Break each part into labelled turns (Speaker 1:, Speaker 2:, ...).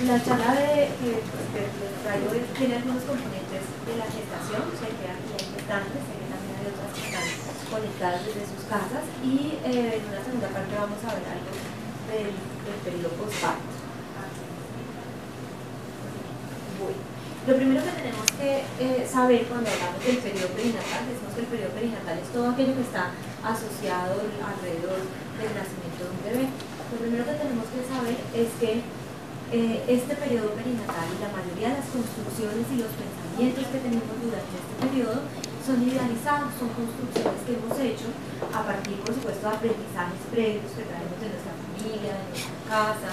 Speaker 1: La charla que les traigo tiene algunos componentes de la gestación, sé que aquí hay gestantes, sé que también hay otras que están conectadas desde sus casas, y en una segunda parte vamos a ver algo del periodo postparto. Bueno, lo primero que tenemos que saber cuando hablamos del periodo perinatal, decimos que el periodo perinatal es todo aquello que está asociado alrededor del nacimiento de un bebé. Lo primero que tenemos que saber es que este periodo perinatal y la mayoría de las construcciones y los pensamientos que tenemos durante este periodo son idealizados, son construcciones que hemos hecho a partir, por supuesto, de aprendizajes previos que traemos de nuestra familia, de nuestra casa,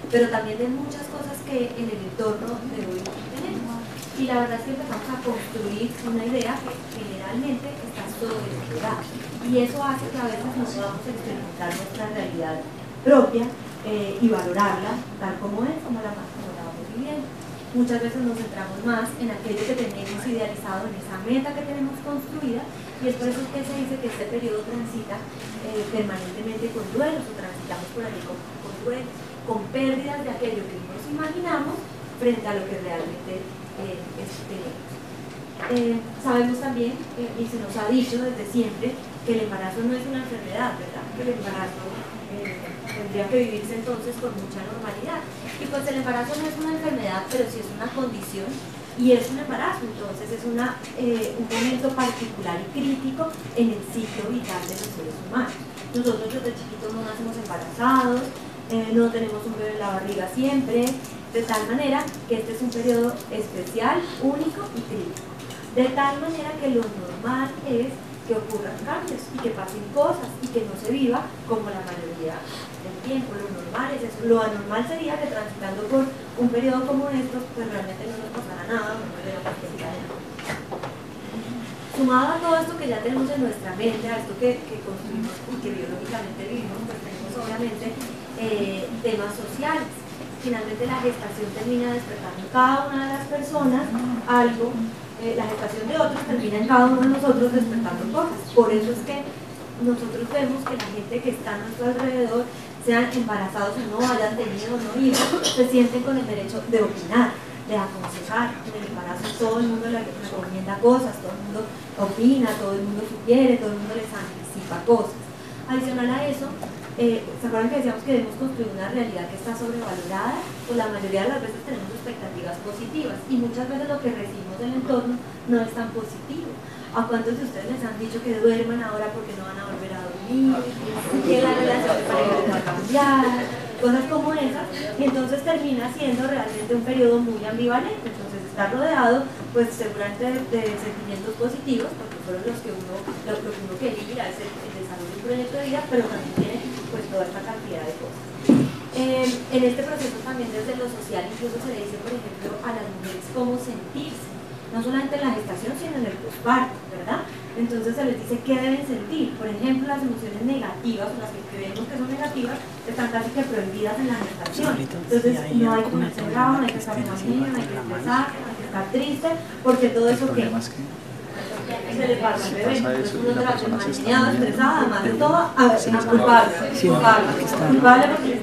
Speaker 1: pero también de muchas cosas que en el entorno de hoy tenemos. Y la verdad es que empezamos a construir una idea que generalmente está sobrevalorada. Y eso hace que a veces no podamos experimentar nuestra realidad propia y valorarla tal como es, como la vamos viviendo. Muchas veces nos centramos más en aquello que tenemos idealizado, en esa meta que tenemos construida, y es por eso que se dice que este periodo transita permanentemente con duelos, o transitamos por allí con duelos, con pérdidas de aquello que nos imaginamos frente a lo que realmente tenemos. Sabemos también, y se nos ha dicho desde siempre, que el embarazo no es una enfermedad, ¿verdad? Que el embarazo tendría que vivirse entonces con mucha normalidad. Y pues el embarazo no es una enfermedad, pero sí es una condición, y es un embarazo, entonces es un momento particular y crítico en el ciclo vital de los seres humanos. Nosotros desde chiquitos no nacemos embarazados, no tenemos un bebé en la barriga siempre, de tal manera que este es un periodo especial, único y crítico. De tal manera que lo normal es que ocurran cambios y que pasen cosas y que no se viva como la mayoría del tiempo. Lo normal es eso. Lo anormal sería que transitando por un periodo como estos, pues realmente no nos pasara nada, no tuviéramos necesidad de nada. Sumado a todo esto que ya tenemos en nuestra mente, a esto que construimos y que biológicamente vivimos, pues tenemos obviamente temas sociales. Finalmente la gestación termina despertando en cada una de las personas algo, la gestación de otros termina en cada uno de nosotros despertando cosas. Por eso es que nosotros vemos que la gente que está a nuestro alrededor, sean embarazados o no, hayan tenido o no hijos, se sienten con el derecho de opinar, de aconsejar. En el embarazo todo el mundo le recomienda cosas, todo el mundo opina, todo el mundo sugiere, todo el mundo les anticipa cosas. Adicional a eso, ¿se acuerdan que decíamos que debemos construir una realidad que está sobrevalorada? Pues la mayoría de las veces tenemos expectativas positivas y muchas veces lo que recibimos del entorno no es tan positivo. ¿A cuántos de ustedes les han dicho que duerman ahora porque no van a volver a dormir? Que la relación de pareja les va a cambiar, cosas como esas, y entonces termina siendo realmente un periodo muy ambivalente. Entonces está rodeado pues seguramente de sentimientos positivos, porque fueron los que uno quería, es el desarrollo de un proyecto de vida, pero también tiene pues toda esta cantidad de cosas. En este proceso también desde lo social incluso se le dice, por ejemplo, a las mujeres cómo sentirse, no solamente en la gestación, sino en el posparto, ¿verdad? Entonces se les dice qué deben sentir. Por ejemplo, las emociones negativas, o las que creemos que son negativas, están casi que prohibidas en la gestación. Entonces no hay que ponerse bravo, no hay que estar enojado, no hay que estresar, no hay que estar triste, porque todo eso que se le pasa al bebé. Entonces uno de las enseñado, estresada, además de todo, a culpable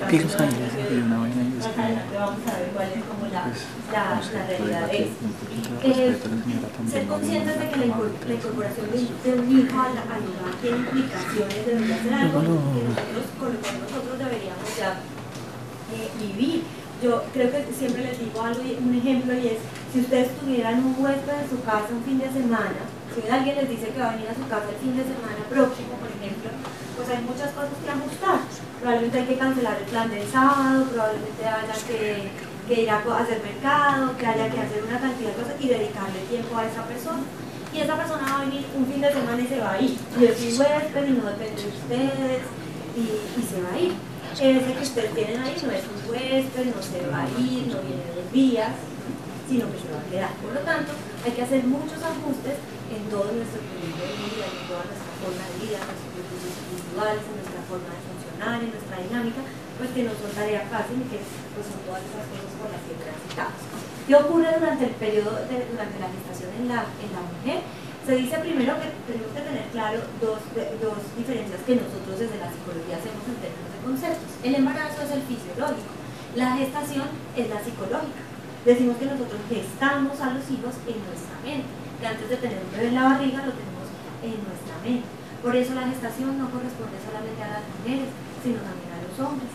Speaker 1: porque le está vamos a ver cuál es como la realidad de eso. Ser conscientes de que la incorporación de un hijo al hogar tiene implicaciones, debería ser algo con lo cual nosotros deberíamos ya vivir. Yo creo que siempre les digo algo, un ejemplo, y es, si ustedes tuvieran un huésped en su casa un fin de semana, si alguien les dice que va a venir a su casa el fin de semana próximo, por ejemplo, pues hay muchas cosas que ajustar. Probablemente hay que cancelar el plan del sábado, probablemente haya que ir a hacer mercado, que haya que hacer una cantidad de cosas y dedicarle tiempo a esa persona. Y esa persona va a venir un fin de semana y se va a ir. Y es un huésped y no depende de ustedes y se va a ir. Ese que ustedes tienen ahí no es un huésped, no se va a ir, no viene 2 días, sino que se va a quedar. Por lo tanto, hay que hacer muchos ajustes en todo nuestro proyecto de vida, en toda nuestra forma de vida, en nuestros procesos individuales, en nuestra forma de funcionar, en nuestra dinámica, pues que no son tarea fácil y que pues, son todas esas cosas por las que transitamos. ¿Qué ocurre durante el periodo, durante la gestación en la mujer? Se dice primero que tenemos que tener claro dos diferencias que nosotros desde la psicología hacemos en términos de conceptos. El embarazo es el fisiológico, La gestación es la psicológica. Decimos que nosotros gestamos a los hijos en nuestra mente, que antes de tener un bebé en la barriga lo tenemos en nuestra mente. Por eso la gestación no corresponde solamente a las mujeres, sino también a los hombres.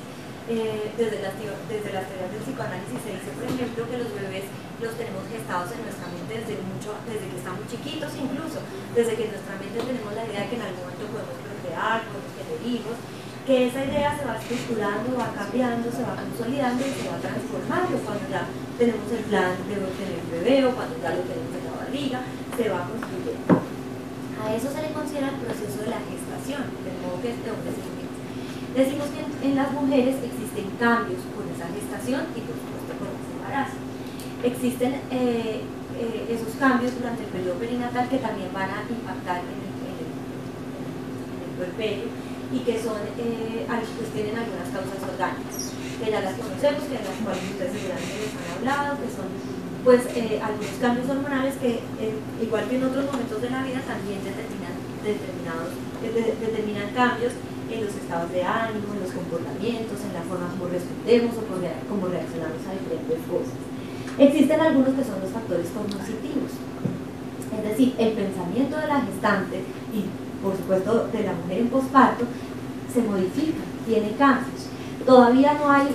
Speaker 1: Desde las teorías del psicoanálisis se dice, por ejemplo, que los bebés los tenemos gestados en nuestra mente desde que estamos chiquitos, incluso desde que en nuestra mente tenemos la idea de que en algún momento podemos procrear, podemos tener hijos, que esa idea se va estructurando, va cambiando, se va consolidando y se va transformando cuando ya tenemos el plan de tener un bebé o cuando ya lo tenemos en la barriga, se va construyendo. A eso se le considera el proceso de la gestación, del modo que este hombre se inicia. Decimos que en las mujeres existen cambios con esa gestación y por supuesto con ese embarazo. Existen esos cambios durante el periodo perinatal que también van a impactar en el puerperio y que son, pues tienen algunas causas orgánicas, que ya las conocemos, que de las cuales ustedes seguramente les han hablado, que son pues algunos cambios hormonales que igual que en otros momentos de la vida también determinan cambios en los estados de ánimo, en los comportamientos, en la forma como respondemos o como reaccionamos a diferentes cosas. Existen algunos que son los factores cognitivos, es decir, el pensamiento de la gestante y por supuesto de la mujer en posparto se modifica, tiene cambios. Todavía no hay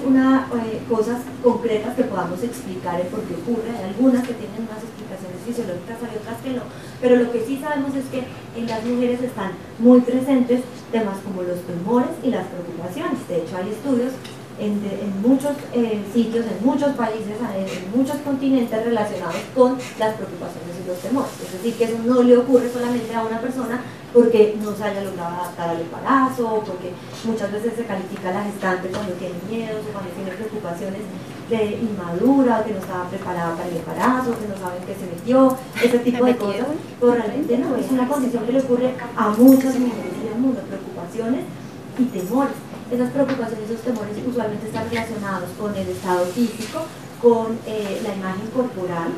Speaker 1: cosas concretas que podamos explicar el por qué ocurre. Hay algunas que tienen unas explicaciones fisiológicas, hay otras que no, pero lo que sí sabemos es que en las mujeres están muy presentes temas como los temores y las preocupaciones. De hecho, hay estudios en muchos sitios, en muchos países, en muchos continentes relacionados con las preocupaciones y los temores. Es decir, que eso no le ocurre solamente a una persona porque no se haya logrado adaptar al embarazo, o porque muchas veces se califica a la gestante cuando tiene miedos o cuando tiene preocupaciones de inmadura, o que no estaba preparada para el embarazo, que no saben qué se metió, ese tipo de cosas. Pero realmente no, es una condición que le ocurre a muchas mujeres en el mundo, preocupaciones y temores. Esas preocupaciones y esos temores usualmente están relacionados con el estado físico, con la imagen corporal,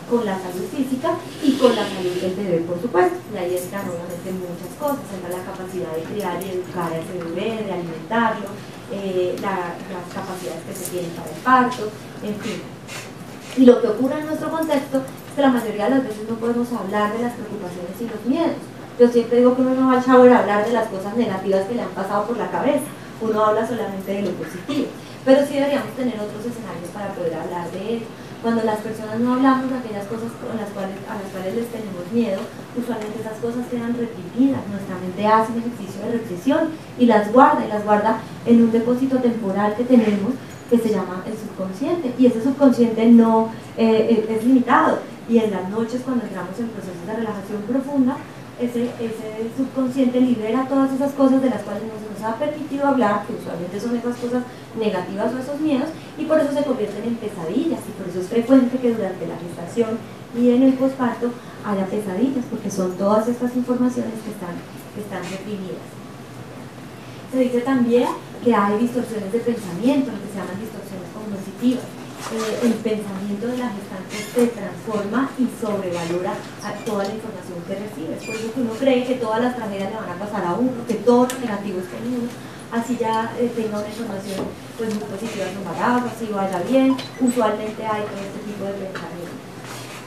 Speaker 1: con la salud física y con la salud del bebé, por supuesto. Y ahí entran obviamente muchas cosas, entra la capacidad de criar y educar a ese bebé, de alimentarlo, las capacidades que se tienen para el parto, en fin. Y lo que ocurre en nuestro contexto es que la mayoría de las veces no podemos hablar de las preocupaciones y los miedos. Yo siempre digo que uno no va al shower a hablar de las cosas negativas que le han pasado por la cabeza, uno habla solamente de lo positivo, pero sí deberíamos tener otros escenarios para poder hablar de ello. Cuando las personas no hablamos de aquellas cosas a las cuales les tenemos miedo, usualmente esas cosas quedan reprimidas, nuestra mente hace un ejercicio de represión y las guarda en un depósito temporal que tenemos que se llama el subconsciente, y ese subconsciente no es limitado, y en las noches cuando entramos en procesos de relajación profunda, ese subconsciente libera todas esas cosas de las cuales no se nos ha permitido hablar, que usualmente son esas cosas negativas o esos miedos, y por eso se convierten en pesadillas, y por eso es frecuente que durante la gestación y en el posparto haya pesadillas, porque son todas estas informaciones que están reprimidas. Se dice también que hay distorsiones de pensamiento, lo que se llaman distorsiones cognitivas. El pensamiento de la gestante se transforma y sobrevalora a toda la información que recibe. Es por eso que uno cree que todas las tragedias le van a pasar a uno, que todo lo negativo es con uno, así ya tenga una información pues muy positiva de su embarazo, así vaya bien. Usualmente hay todo este tipo de pensamiento.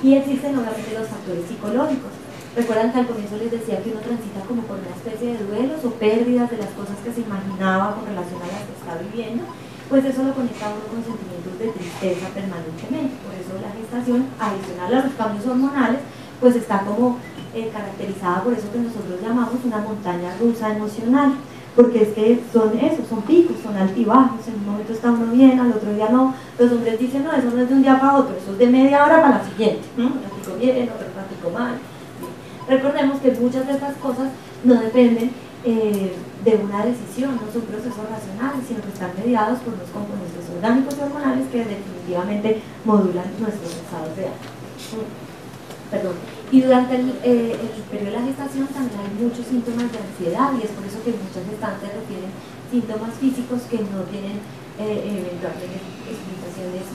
Speaker 1: Y existen obviamente los factores psicológicos. Recuerdan que al comienzo les decía que uno transita como por una especie de duelos o pérdidas de las cosas que se imaginaba con relación a las que está viviendo. Pues eso lo conecta a uno con sentimientos de tristeza permanentemente. Por eso la gestación, adicional a los cambios hormonales, pues está como caracterizada por eso que nosotros llamamos una montaña rusa emocional, porque es que son picos, son altibajos. En un momento está uno bien, al otro día no. Los hombres dicen, no, eso no es de un día para otro, eso es de media hora para la siguiente. Un ratico bien, otro ratico mal. Recordemos que muchas de estas cosas no dependen de una decisión, no son procesos racionales, sino que están mediados por los componentes orgánicos y hormonales que definitivamente modulan nuestros estados de ánimo. Perdón. Y durante el periodo de la gestación también hay muchos síntomas de ansiedad, y es por eso que muchas gestantes refieren síntomas físicos que no tienen eventualmente explicaciones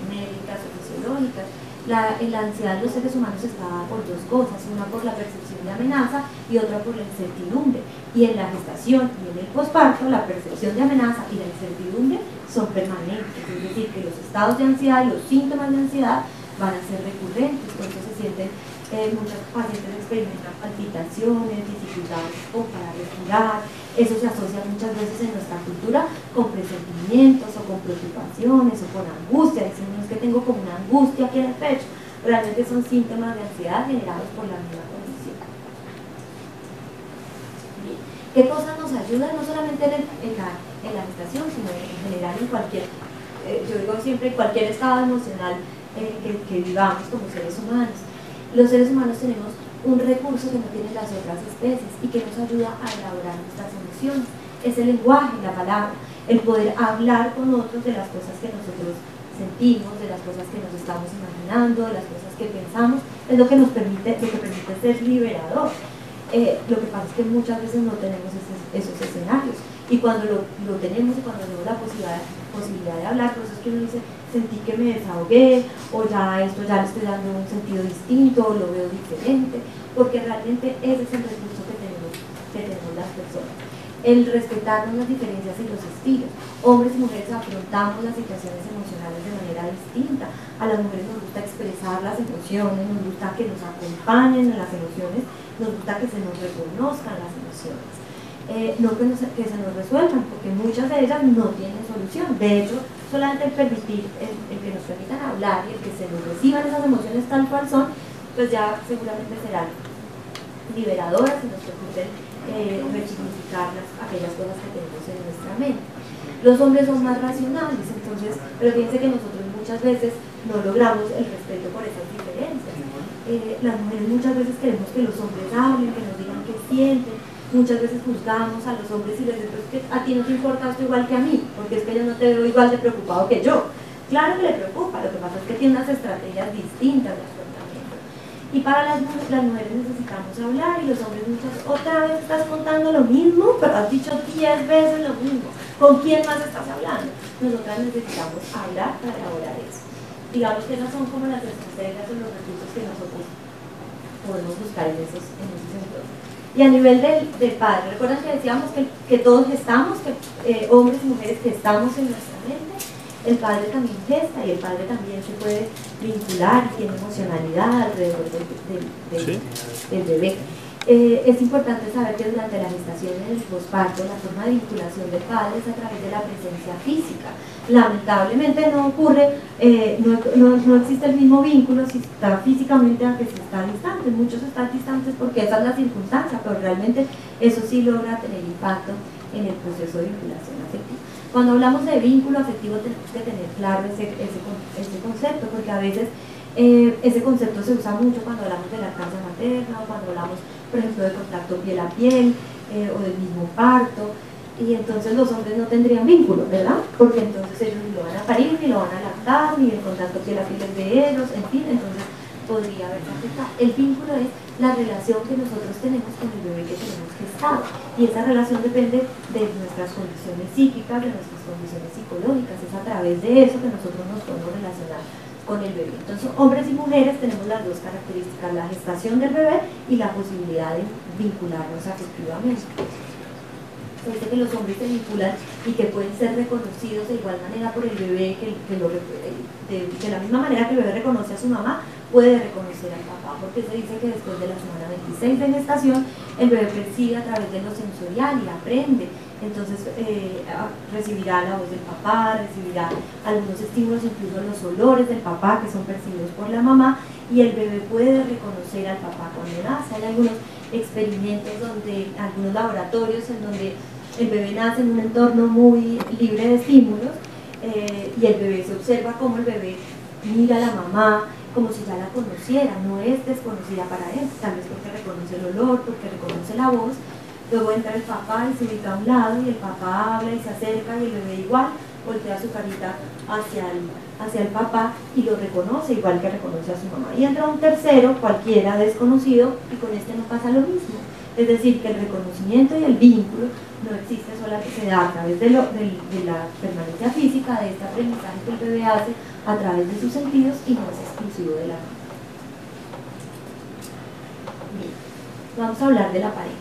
Speaker 1: médicas o fisiológicas. La ansiedad de los seres humanos está dada por dos cosas, una por la percepción de amenaza y otra por la incertidumbre. Y en la gestación y en el posparto, la percepción de amenaza y la incertidumbre son permanentes, es decir, que los estados de ansiedad y los síntomas de ansiedad van a ser recurrentes, por eso se sienten, muchos pacientes experimentan palpitaciones, dificultades para respirar. Eso se asocia muchas veces en nuestra cultura con presentimientos o con preocupaciones o con angustia. Dicen, no, es que tengo como una angustia aquí en el pecho, realmente son síntomas de ansiedad generados por la misma condición. Bien. ¿Qué cosas nos ayudan? No solamente en la gestación, sino en general en cualquier, yo digo siempre, en cualquier estado emocional que vivamos como seres humanos. Los seres humanos tenemos un recurso que no tienen las otras especies y que nos ayuda a elaborar nuestras emociones. Es el lenguaje, la palabra, el poder hablar con otros de las cosas que nosotros sentimos, de las cosas que nos estamos imaginando, de las cosas que pensamos, es lo que nos permite, ser liberador. Lo que pasa es que muchas veces no tenemos esos escenarios, y cuando lo tenemos y cuando tenemos la posibilidad de hablar, por eso es que uno dice, sentí que me desahogué, o ya esto ya le estoy dando un sentido distinto, o lo veo diferente, porque realmente ese es el recurso que tenemos las personas. El respetarnos las diferencias y los estilos. Hombres y mujeres afrontamos las situaciones emocionales de manera distinta. A las mujeres nos gusta expresar las emociones, nos gusta que nos acompañen en las emociones, nos gusta que se nos reconozcan las emociones. No que se nos resuelvan, porque muchas de ellas no tienen solución. De hecho, solamente el permitir, el que nos permitan hablar y el que se nos reciban esas emociones tal cual son, pues ya seguramente serán liberadoras y nos permiten resignificar aquellas cosas que tenemos en nuestra mente. Los hombres son más racionales, entonces, pero fíjense que nosotros muchas veces no logramos el respeto por esas diferencias. Las mujeres muchas veces queremos que los hombres hablen, que nos digan qué sienten. Muchas veces juzgamos a los hombres y les decimos que a ti no te importa esto igual que a mí, porque es que yo no te veo igual de preocupado que yo. Claro que le preocupa, lo que pasa es que tiene unas estrategias distintas de afrontamiento. Y para las mujeres necesitamos hablar, y los hombres otra vez estás contando lo mismo, pero has dicho 10 veces lo mismo. ¿Con quién más estás hablando? Nosotras necesitamos hablar para elaborar eso. Digamos que esas son como las estrategias o los recursos que nosotros podemos buscar en esos entornos. Y a nivel del padre, recuerdan que decíamos que todos gestamos, que hombres y mujeres gestamos en nuestra mente. El padre también gesta, y el padre también se puede vincular y tiene emocionalidad alrededor del bebé. Es importante saber que durante la gestación y el posparto, la forma de vinculación del padre es a través de la presencia física. Lamentablemente no ocurre, no existe el mismo vínculo si está físicamente a que si está distante. Muchos están distantes porque esa es la circunstancia, pero realmente eso sí logra tener impacto en el proceso de vinculación afectiva. Cuando hablamos de vínculo afectivo tenemos que tener claro ese concepto, porque a veces ese concepto se usa mucho cuando hablamos de lactancia materna, o cuando hablamos, por ejemplo, de contacto piel a piel, o del mismo parto, y entonces los hombres no tendrían vínculo, ¿verdad? Porque entonces ellos ni lo van a parir, ni lo van a lactar, ni el contacto piel a piel es de ellos, en fin, entonces podría haberse afectado. El vínculo es la relación que nosotros tenemos con el bebé que tenemos gestado, y esa relación depende de nuestras condiciones psíquicas, de nuestras condiciones psicológicas. Es a través de eso que nosotros nos podemos relacionar con el bebé. Entonces, hombres y mujeres tenemos las dos características: la gestación del bebé y la posibilidad de vincularnos afectivamente. Dice que los hombres se vinculan y que pueden ser reconocidos de igual manera por el bebé, de la misma manera que el bebé reconoce a su mamá, puede reconocer al papá, porque se dice que después de la semana 26 de gestación el bebé percibe a través de lo sensorial y aprende. Entonces recibirá la voz del papá, recibirá algunos estímulos, incluso los olores del papá que son percibidos por la mamá, y el bebé puede reconocer al papá cuando nace. Hay algunos experimentos algunos laboratorios en donde el bebé nace en un entorno muy libre de estímulos, y el bebé se observa como el bebé mira a la mamá como si ya la conociera, no es desconocida para él, tal vez porque reconoce el olor, porque reconoce la voz. Luego entra el papá y se ubica a un lado, y el papá habla y se acerca, y el bebé igual voltea su carita hacia el papá y lo reconoce igual que reconoce a su mamá. Y entra un tercero, cualquiera desconocido, y con este no pasa lo mismo. Es decir, que el reconocimiento y el vínculo no existe, solamente se da a través de la permanencia física, de este aprendizaje que el bebé hace a través de sus sentidos, y no es exclusivo de la mamá. Bien, vamos a hablar de la pareja.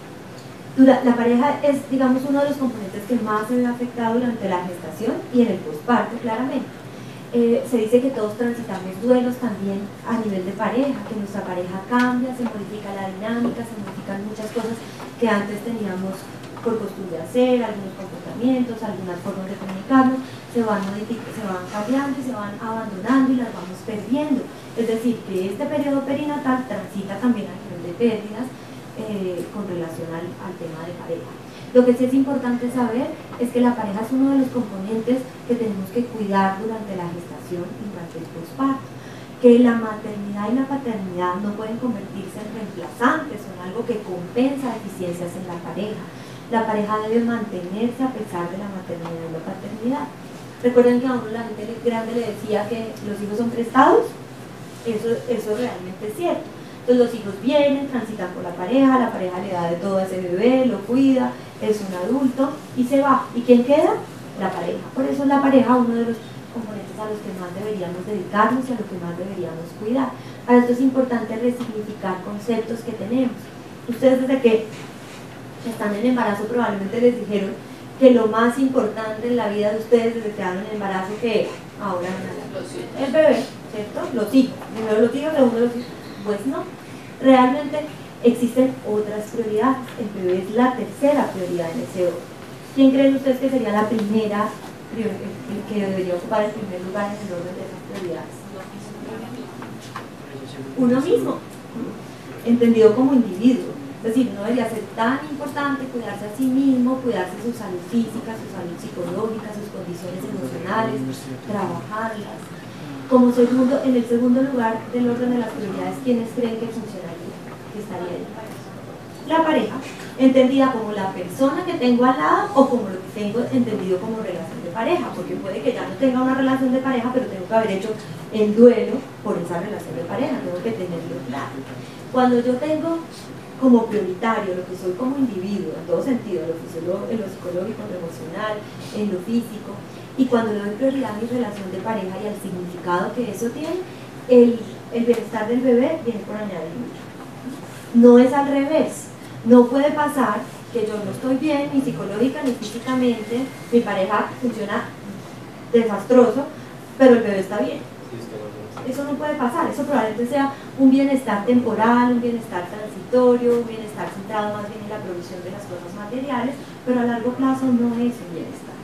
Speaker 1: La pareja es, digamos, uno de los componentes que más se ve afectado durante la gestación y en el posparto, claramente. Se dice que todos transitamos duelos también a nivel de pareja, que nuestra pareja cambia, se modifica la dinámica, se modifican muchas cosas que antes teníamos por costumbre hacer, algunos comportamientos, algunas formas de comunicarnos, se van cambiando y se van abandonando y las vamos perdiendo. Es decir, que este periodo perinatal transita también a nivel de pérdidas con relación al tema de pareja. Lo que sí es importante saber es que la pareja es uno de los componentes que tenemos que cuidar durante la gestación y durante el posparto, que la maternidad y la paternidad no pueden convertirse en reemplazantes o en algo que compensa deficiencias en la pareja. La pareja debe mantenerse a pesar de la maternidad y la paternidad. Recuerden que a uno la gente grande le decía que los hijos son prestados. Eso realmente es cierto. Entonces los hijos vienen, transitan por la pareja le da de todo a ese bebé, lo cuida, es un adulto y se va. ¿Y quién queda? La pareja. Por eso es la pareja uno de los componentes a los que más deberíamos dedicarnos y a los que más deberíamos cuidar. Para esto es importante resignificar conceptos que tenemos. Ustedes desde que están en embarazo probablemente les dijeron que lo más importante en la vida de ustedes desde que están en embarazo que ahora el bebé, ¿cierto? Los hijos. Primero los hijos, segundo los hijos. Pues no. Realmente existen otras prioridades. El bebé es la tercera prioridad en ese orden. ¿Quién creen ustedes que sería la primera que debería ocupar el primer lugar en el orden de esas prioridades? Uno mismo, entendido como individuo. Es decir, no debería ser tan importante cuidarse a sí mismo, cuidarse su salud física, su salud psicológica, sus condiciones emocionales, trabajarlas. Como segundo, en el segundo lugar del orden de las prioridades, ¿quiénes creen que funcionaría? Que estaría ahí. La pareja, entendida como la persona que tengo al lado o como lo que tengo entendido como relación de pareja, porque puede que ya no tenga una relación de pareja, pero tengo que haber hecho el duelo por esa relación de pareja, tengo que tenerlo claro. Cuando yo tengo como prioritario lo que soy como individuo, en todo sentido, en lo psicológico, en lo emocional, en lo físico, y cuando le doy prioridad a mi relación de pareja y al significado que eso tiene, el bienestar del bebé viene por añadidura. No es al revés. No puede pasar que yo no estoy bien, ni psicológica ni físicamente, mi pareja funciona desastroso, pero el bebé está bien. Eso no puede pasar, eso probablemente sea un bienestar temporal, un bienestar transitorio, un bienestar centrado más bien en la provisión de las cosas materiales, pero a largo plazo no es un bienestar.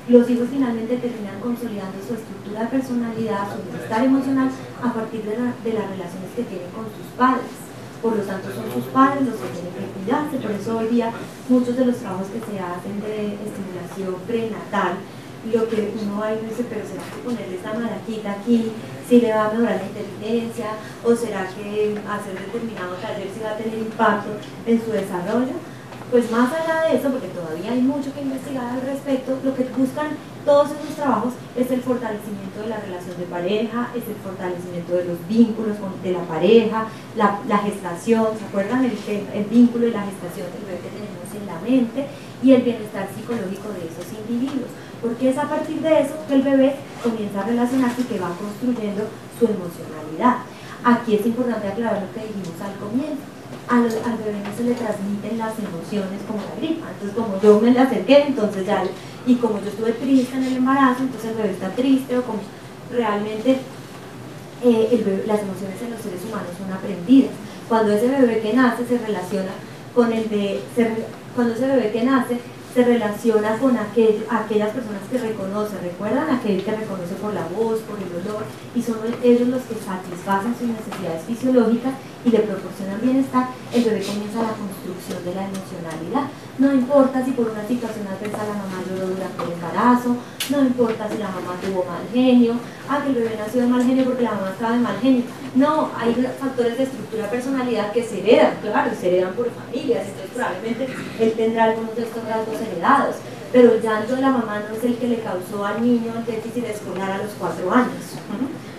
Speaker 1: Los hijos finalmente terminan consolidando su estructura de personalidad, su bienestar emocional a partir de las relaciones que tienen con sus padres. Por lo tanto son sus padres los que tienen que cuidarse. Por eso hoy día muchos de los trabajos que se hacen de estimulación prenatal, lo que uno va y dice, pero será que ponerle esta marajita aquí si le va a mejorar la inteligencia, o será que hacer determinado taller si va a tener impacto en su desarrollo. Pues más allá de eso, porque todavía hay mucho que investigar al respecto, lo que buscan todos esos trabajos es el fortalecimiento de la relación de pareja, es el fortalecimiento de los vínculos de la pareja, la gestación, ¿se acuerdan? El vínculo y la gestación del bebé que tenemos en la mente, y el bienestar psicológico de esos individuos, porque es a partir de eso que el bebé comienza a relacionarse y que va construyendo su emocionalidad. Aquí es importante aclarar lo que dijimos al comienzo. Al bebé no se le transmiten las emociones como la gripa, entonces como yo me le acerqué, entonces ya, y como yo estuve triste en el embarazo, entonces el bebé está triste, o como realmente las emociones en los seres humanos son aprendidas. Cuando ese bebé que nace se relaciona con cuando ese bebé que nace se relaciona con aquellas personas que reconoce, recuerdan aquel que reconoce por la voz, por el olor, y son ellos los que satisfacen sus necesidades fisiológicas y le proporcionan bienestar. El bebé comienza la construcción de la emocionalidad. No importa si por una situación adversa la mamá lloró durante el embarazo, no importa si la mamá tuvo mal genio, que el bebé nació de mal genio porque la mamá estaba de mal genio. No, hay factores de estructura de personalidad que se heredan, claro, se heredan por familias, entonces probablemente él tendrá algunos de estos rasgos heredados, pero el llanto de la mamá no es el que le causó al niño el déficit escolar a los 4 años.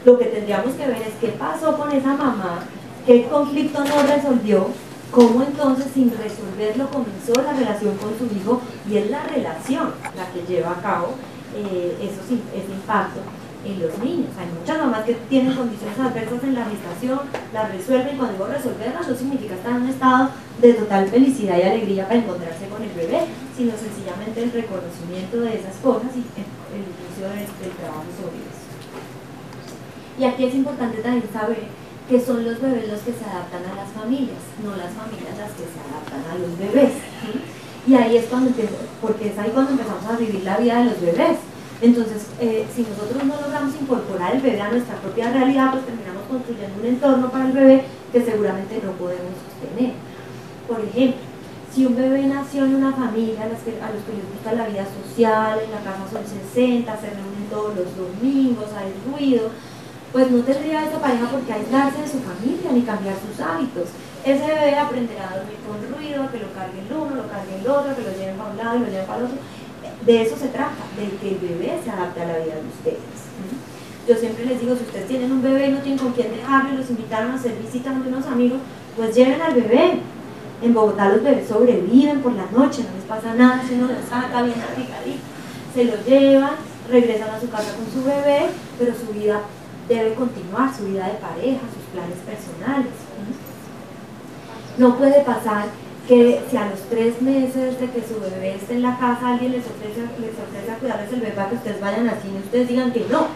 Speaker 1: Lo que tendríamos que ver es qué pasó con esa mamá, qué conflicto no resolvió, cómo entonces sin resolverlo comenzó la relación con su hijo, y es la relación la que lleva a cabo ese impacto en los niños. Hay muchas mamás que tienen condiciones adversas en la gestación, las resuelven, y cuando digo resolverlas no significa estar en un estado de total felicidad y alegría para encontrarse con el bebé, sino sencillamente el reconocimiento de esas cosas y el inicio del trabajo sobre eso. Y aquí es importante también saber que son los bebés los que se adaptan a las familias, no las familias las que se adaptan a los bebés, ¿sí? Y ahí es cuando porque es ahí cuando empezamos a vivir la vida de los bebés. Entonces, si nosotros no logramos incorporar el bebé a nuestra propia realidad, pues terminamos construyendo un entorno para el bebé que seguramente no podemos sostener. Por ejemplo, si un bebé nació en una familia a los que les gusta la vida social, en la casa son 60, se reúnen todos los domingos, hay ruido, pues no tendría esa pareja por qué aislarse de su familia ni cambiar sus hábitos. Ese bebé aprenderá a dormir con ruido, a que lo cargue el uno, lo cargue el otro, que lo lleven para un lado y lo lleven para el otro. De eso se trata, de que el bebé se adapte a la vida de ustedes. Yo siempre les digo, si ustedes tienen un bebé y no tienen con quién dejarlo y los invitaron a hacer visitas de unos amigos, pues lleven al bebé. En Bogotá los bebés sobreviven por la noche, no les pasa nada si uno lo saca bien abrigadito. Se lo llevan, regresan a su casa con su bebé, pero su vida debe continuar, su vida de pareja, sus planes personales. No puede pasar que si a los 3 meses de que su bebé esté en la casa alguien les ofrece a cuidarles el bebé para que ustedes vayan al cine y ustedes digan que no.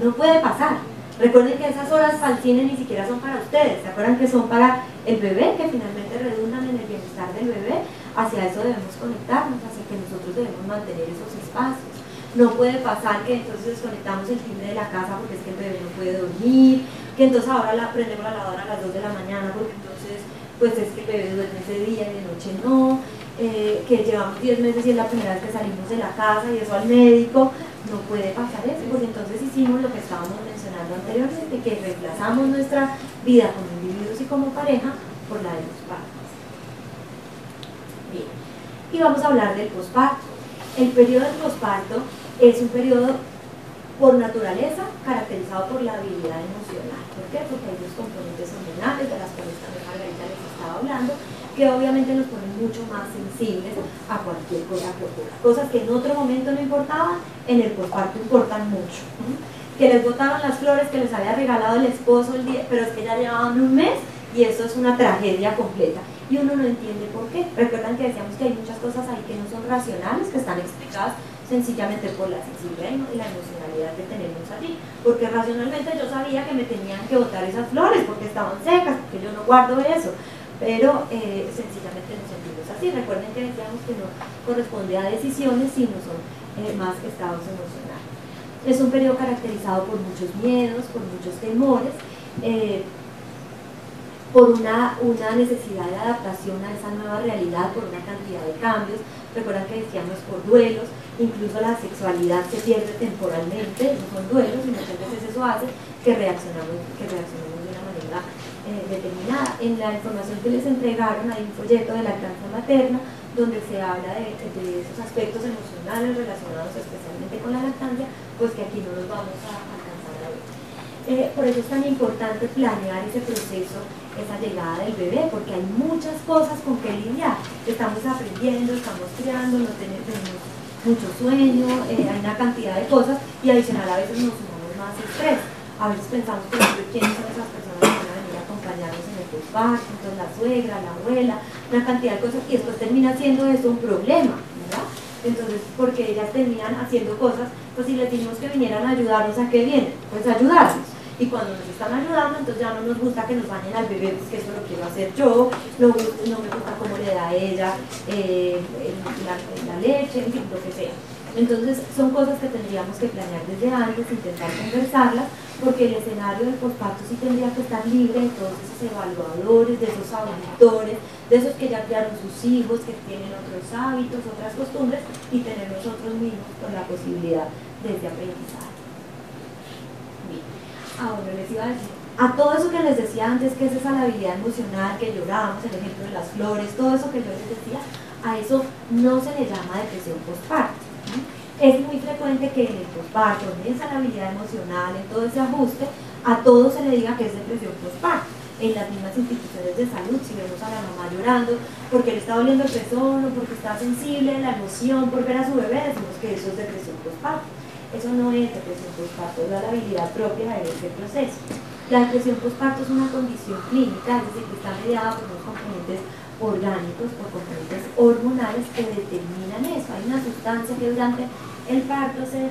Speaker 1: No puede pasar. Recuerden que esas horas para el cine ni siquiera son para ustedes, ¿se acuerdan que son para el bebé, que finalmente redundan en el bienestar del bebé? Hacia eso debemos conectarnos, hacia que nosotros debemos mantener esos espacios. No puede pasar que entonces desconectamos el timbre de la casa porque es que el bebé no puede dormir, que entonces ahora prendemos la lavadora a las 2 de la mañana porque entonces pues es que el bebé duerme ese día y de noche no, que llevamos 10 meses y es la primera vez que salimos de la casa y eso al médico. No puede pasar eso, porque entonces hicimos lo que estábamos mencionando anteriormente, que reemplazamos nuestra vida como individuos y como pareja por la de los padres. Bien, y vamos a hablar del posparto. El periodo del posparto es un periodo por naturaleza caracterizado por la habilidad emocional. ¿Por qué? Porque hay 2 componentes hormonales de las cuales también Margarita les estaba hablando, que obviamente nos ponen mucho más sensibles a cualquier cosa que ocurra. Cosas que en otro momento no importaban, en el posparto importan mucho. Que les botaron las flores que les había regalado el esposo el día, pero es que ya llevaban un mes y eso es una tragedia completa. Y uno no entiende por qué. Recuerdan que decíamos que hay muchas cosas ahí que no son racionales, que están explicadas sencillamente por la sensibilidad y la emocionalidad que tenemos allí. Porque racionalmente yo sabía que me tenían que botar esas flores porque estaban secas, porque yo no guardo eso. Pero sencillamente nos sentimos así. Recuerden que decíamos que no corresponde a decisiones, sino son más estados emocionales. Es un periodo caracterizado por muchos miedos, por muchos temores, por una necesidad de adaptación a esa nueva realidad, por una cantidad de cambios. Recuerdan que decíamos por duelos, incluso la sexualidad se pierde temporalmente, no son duelos y muchas veces eso hace que reaccionemos de una manera determinada. En la información que les entregaron hay un folleto de lactancia materna donde se habla de esos aspectos emocionales relacionados especialmente con la lactancia, pues que aquí no los vamos a alcanzar a ver. Por eso es tan importante planear ese proceso, esa llegada del bebé, porque hay muchas cosas con que lidiar. Estamos aprendiendo, estamos creando, no tenemos mucho sueño, hay una cantidad de cosas y adicional a veces nos sumamos más estrés. A veces pensamos, por ejemplo, quiénes son esas personas que van a venir a acompañarnos en el posparto, entonces la suegra, la abuela, una cantidad de cosas, y después termina siendo eso un problema, ¿verdad? Entonces, porque ellas terminan haciendo cosas, pues si les dijimos que vinieran a ayudarnos, ¿a qué vienen? Pues a ayudarnos. Y cuando nos están ayudando, entonces ya no nos gusta que nos bañen al bebé, pues que eso lo quiero hacer yo, no me gusta cómo le da a ella la leche, en fin, lo que sea. Entonces son cosas que tendríamos que planear desde antes, intentar conversarlas, porque el escenario del posparto sí tendría que estar libre de todos esos evaluadores, de esos auditores, de esos que ya criaron sus hijos, que tienen otros hábitos, otras costumbres, y tener nosotros mismos con la posibilidad de ese aprendizaje. Bien. Ahora les iba a decir, a todo eso que les decía antes, que es esa la habilidad emocional, que lloramos, el ejemplo de las flores, todo eso que yo les decía, a eso no se le llama depresión postparto. Es muy frecuente que en el posparto, en esa habilidad emocional, en todo ese ajuste, a todo se le diga que es depresión postparto. En las mismas instituciones de salud, si vemos a la mamá llorando porque le está doliendo el pezón o porque está sensible, la emoción por ver a su bebé, decimos que eso es depresión postparto. Eso no es depresión postparto, es la habilidad propia de ese proceso. La depresión postparto es una condición clínica, es decir, que está mediada por unos componentes orgánicos, por componentes hormonales que determinan eso. Hay una sustancia que durante el parto se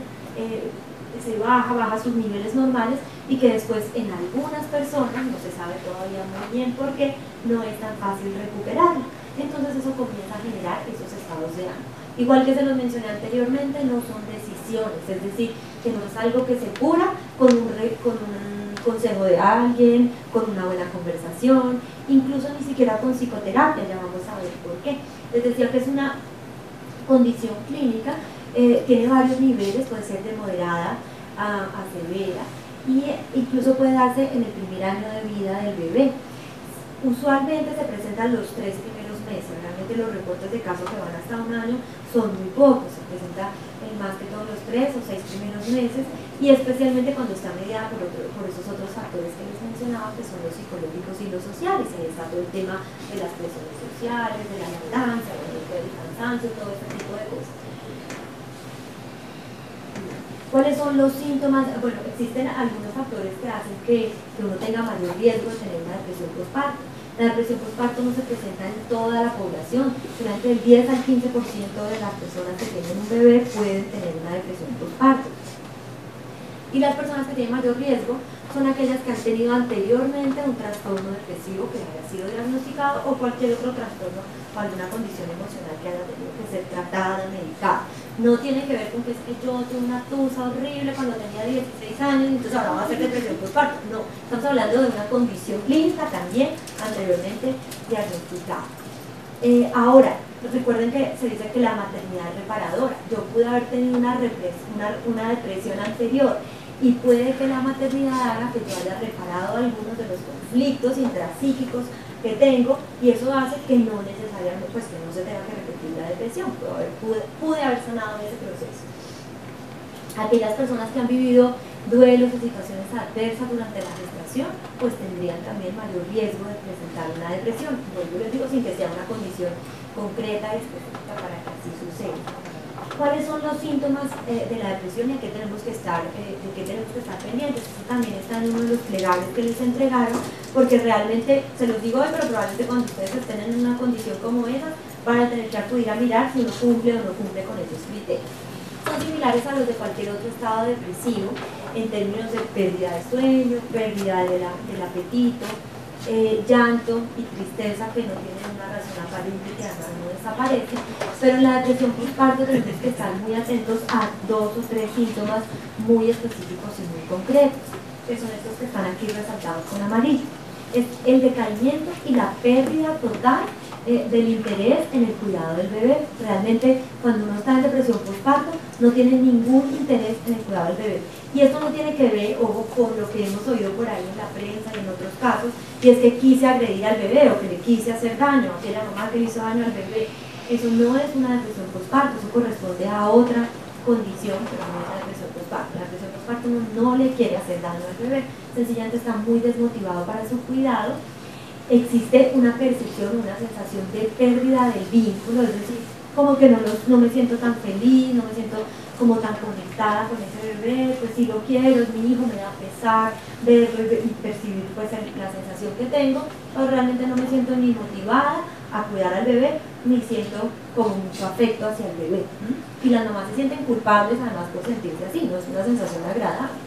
Speaker 1: baja sus niveles normales y que después en algunas personas, no se sabe todavía muy bien por qué, no es tan fácil recuperarla. Entonces eso comienza a generar esos estados de ánimo. Igual que se los mencioné anteriormente, no son decisiones, es decir, que no es algo que se cura con un consejo de alguien, con una buena conversación, incluso ni siquiera con psicoterapia, ya vamos a ver por qué. Les decía que es una condición clínica, tiene varios niveles, puede ser de moderada a severa, y incluso puede darse en el primer año de vida del bebé. Usualmente se presentan los 3 primeros meses, realmente los reportes de casos que van hasta un año son muy pocos, se presenta más que todos los 3 o 6 primeros meses, y especialmente cuando está mediada por esos otros factores que les mencionaba, que son los psicológicos y los sociales. Ahí está todo el tema de las presiones sociales, de la lactancia, del cansancio, todo este tipo de cosas. ¿Cuáles son los síntomas? Bueno, existen algunos factores que hacen que uno tenga mayor riesgo de tener una depresión postparto. La depresión postparto no se presenta en toda la población, solamente el 10 al 15% de las personas que tienen un bebé pueden tener una depresión postparto. Y las personas que tienen mayor riesgo son aquellas que han tenido anteriormente un trastorno depresivo que haya sido diagnosticado o cualquier otro trastorno o alguna condición emocional que haya tenido que ser tratada, medicada. No tiene que ver con que es que yo tuve una tusa horrible cuando tenía 16 años y entonces ahora va a ser depresión postparto. No, estamos hablando de una condición clínica también anteriormente diagnosticada. Ahora, recuerden que se dice que la maternidad es reparadora. Yo pude haber tenido una depresión anterior y puede que la maternidad haga que yo haya reparado algunos de los conflictos intrapsíquicos que tengo, y eso hace que no necesariamente, pues que no se tenga que repetir la depresión. Pude haber sanado ese proceso. Aquellas personas que han vivido duelos o situaciones adversas durante la gestación, pues tendrían también mayor riesgo de presentar una depresión. Yo les digo sin que sea una condición concreta y específica para que así suceda. ¿Cuáles son los síntomas de la depresión y de qué tenemos que estar pendientes? Eso también está en uno de los plegarios que les entregaron, porque realmente, se los digo hoy, pero probablemente cuando ustedes estén en una condición como esa, van a tener que acudir a mirar si uno cumple o no cumple con esos criterios. Son similares a los de cualquier otro estado depresivo, en términos de pérdida de sueño, pérdida del apetito, llanto y tristeza que no tienen una razón aparente y que además no desaparece. Pero en la depresión postparto tenemos que estar muy atentos a 2 o 3 síntomas muy específicos y muy concretos, que son estos que están aquí resaltados con amarillo. Es el decaimiento y la pérdida total del interés en el cuidado del bebé. Realmente cuando uno está en depresión postparto no tiene ningún interés en el cuidado del bebé. Y esto no tiene que ver, ojo, con lo que hemos oído por ahí en la prensa y en otros casos, y es que quise agredir al bebé o que le quise hacer daño, que la mamá que le hizo daño al bebé. Eso no es una depresión postparto, eso corresponde a otra condición, pero no es la depresión postparto. La depresión postparto no le quiere hacer daño al bebé, sencillamente está muy desmotivado para su cuidado. Existe una percepción, una sensación de pérdida del vínculo, es decir, como que no me siento tan feliz, no me siento como tan conectada con ese bebé, pues si lo quiero, es mi hijo, me da pesar verlo y percibir pues la sensación que tengo, pero realmente no me siento ni motivada a cuidar al bebé, ni siento como mucho afecto hacia el bebé. Y las mamás se sienten culpables además por sentirse así, no es una sensación agradable.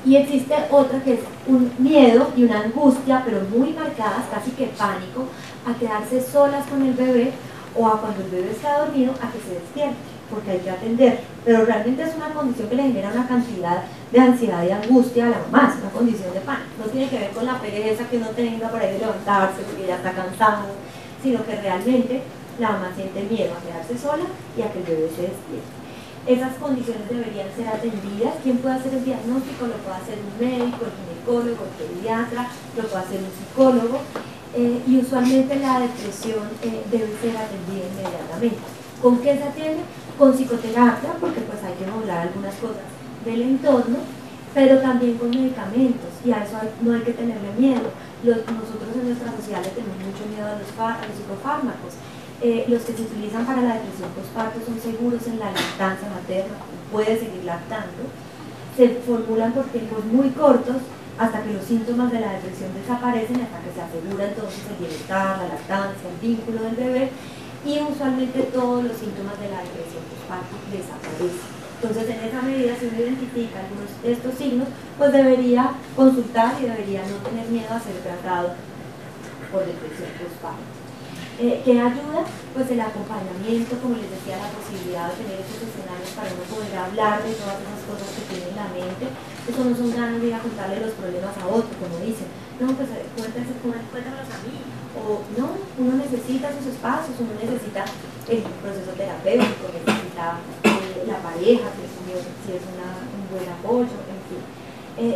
Speaker 1: Y existe otra que es un miedo y una angustia, pero muy marcadas, casi que pánico, a quedarse solas con el bebé o a cuando el bebé está dormido a que se despierte, porque hay que atender. Pero realmente es una condición que le genera una cantidad de ansiedad y angustia a la mamá, es una condición de pánico. No tiene que ver con la pereza que uno tenga por ahí de levantarse porque ya está cansado, sino que realmente la mamá siente miedo a quedarse sola y a que el bebé se despierte. Esas condiciones deberían ser atendidas. ¿Quién puede hacer el diagnóstico? Lo puede hacer un médico, el ginecólogo, el pediatra, lo puede hacer un psicólogo, y usualmente la depresión debe ser atendida inmediatamente. ¿Con qué se atiende? Con psicoterapia, porque pues hay que modular algunas cosas del entorno, pero también con medicamentos, y a eso no hay que tenerle miedo. Nosotros en nuestra sociedad le tenemos mucho miedo a los psicofármacos. Los que se utilizan para la depresión postparto son seguros en la lactancia materna, puede seguir lactando. Se formulan por tiempos muy cortos hasta que los síntomas de la depresión desaparecen, hasta que se asegura entonces el bienestar, la lactancia, el vínculo del bebé, y usualmente todos los síntomas de la depresión postparto desaparecen. Entonces, en esa medida, si uno identifica algunos de estos signos, pues debería consultar y debería no tener miedo a ser tratado por depresión postparto. ¿Qué ayuda? Pues el acompañamiento, como les decía, la posibilidad de tener estos escenarios para uno poder hablar de todas esas cosas que tiene en la mente. Eso no son ganas de ir a contarle los problemas a otro, como dicen. No, pues cuéntamelos a mí. O no, uno necesita sus espacios, uno necesita el proceso terapéutico, necesita la pareja, si es un buen apoyo, en fin.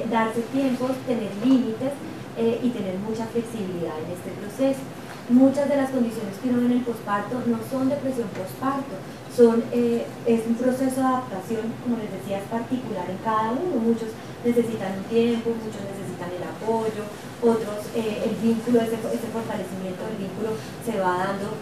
Speaker 1: Darse tiempos, tener límites y tener mucha flexibilidad en este proceso. Muchas de las condiciones que uno ve en el posparto no son depresión posparto, es un proceso de adaptación, como les decía, es particular en cada uno. Muchos necesitan un tiempo, muchos necesitan el apoyo, otros el vínculo, ese fortalecimiento del vínculo se va dando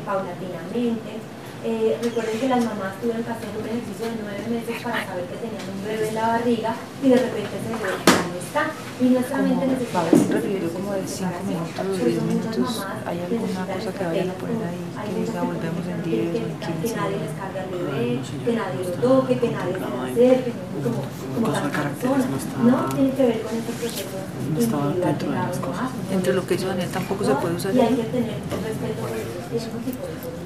Speaker 1: paulatinamente. Recuerden que las mamás tuvieron que hacer un ejercicio de 9 meses para saber que tenían un bebé en la barriga y de repente ese bebé ya no está. Y nuestra mente necesita
Speaker 2: un refrigerio como de 5 minutos o 10 minutos. ¿Hay alguna cosa que vayan a poner ahí que diga volvemos en 10 o en 15?
Speaker 1: Que nadie les cargue al bebé, que nadie lo toque, que nadie se le acerque, como cada persona. No tiene que ver con este proceso individual de cada uno más.
Speaker 2: Entre lo que hizo Daniel tampoco se puede usar.
Speaker 1: Y hay que tener respeto por esos tiempos y por esos.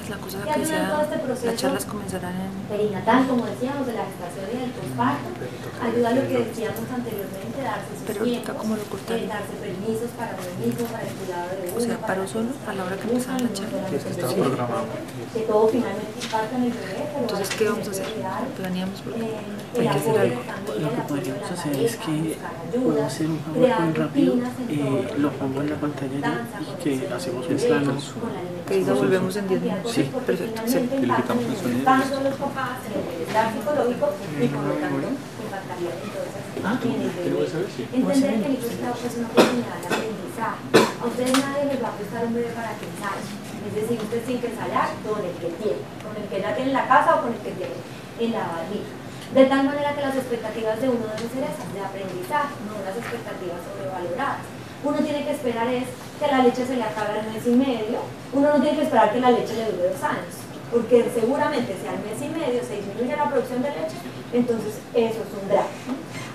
Speaker 2: La cosa que sea, las charlas comenzarán en
Speaker 1: perinatal, como decíamos, de la gestación y del posparto. Ayuda a lo que decíamos anteriormente, darse sus tiempos, darse permisos para uno mismo, para el cuidado de uno.
Speaker 2: O sea, paró solo a la hora que empezaba la charla.
Speaker 3: Sí, es que estaba programado.
Speaker 1: Que todo finalmente parta en el bebé.
Speaker 2: Entonces, ¿qué vamos a hacer? Planeamos porque hay que hacer algo.
Speaker 3: Lo que podríamos hacer es que puedo hacer un PowerPoint rápido, lo pongo en la pantalla y que hacemos un plano.
Speaker 2: Que diga volvemos en 10 minutos.
Speaker 3: Sí,
Speaker 2: perfecto.
Speaker 3: Sí, le quitamos el sonido.
Speaker 1: Tanto los papás en el bienestar psicológico y por lo tanto impactaría entonces en el bebé. Entender que el hijo es una oportunidad de aprendizaje. A ustedes nadie les va a prestar un bebé para que ensayen. Es decir, ustedes tienen que ensayar con el que tiene, con el que ya tiene en la casa o con el que tiene en la barriga. De tal manera que las expectativas de uno deben ser esas, de aprendizaje, no las expectativas sobrevaloradas. Uno tiene que esperar es que la leche se le acabe al mes y medio, uno no tiene que esperar que la leche le dure 2 años, porque seguramente si al mes y medio se disminuye la producción de leche, entonces eso es un drama.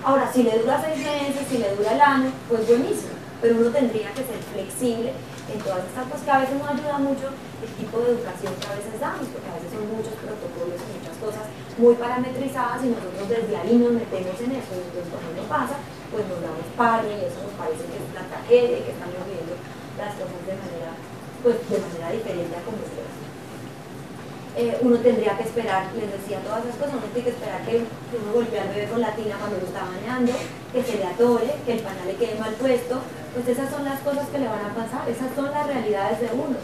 Speaker 1: Ahora, si le dura 6 meses, si le dura el año, pues buenísimo, pero uno tendría que ser flexible en todas estas cosas, que a veces no ayuda mucho el tipo de educación que a veces damos, porque a veces son muchos protocolos y muchas cosas muy parametrizadas y nosotros desde ahí nos metemos en eso, y entonces cuando no pasa, pues nos damos palo y eso nos parece que es una tragedia y que estamos viviendo las cosas de manera diferente a como ustedes. Uno tendría que esperar, les decía todas esas cosas, uno tiene que esperar que uno golpee al bebé con la tina cuando lo está bañando, que se le atore, que el pañal le quede mal puesto, pues esas son las cosas que le van a pasar, esas son las realidades de uno,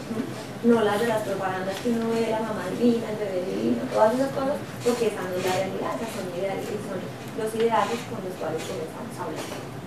Speaker 1: no las de las propagandas que uno ve, la mamá divina, el bebé divino, todas esas cosas, porque esa no es la realidad, esas son ideales y son los ideales con los cuales comenzamos a hablar.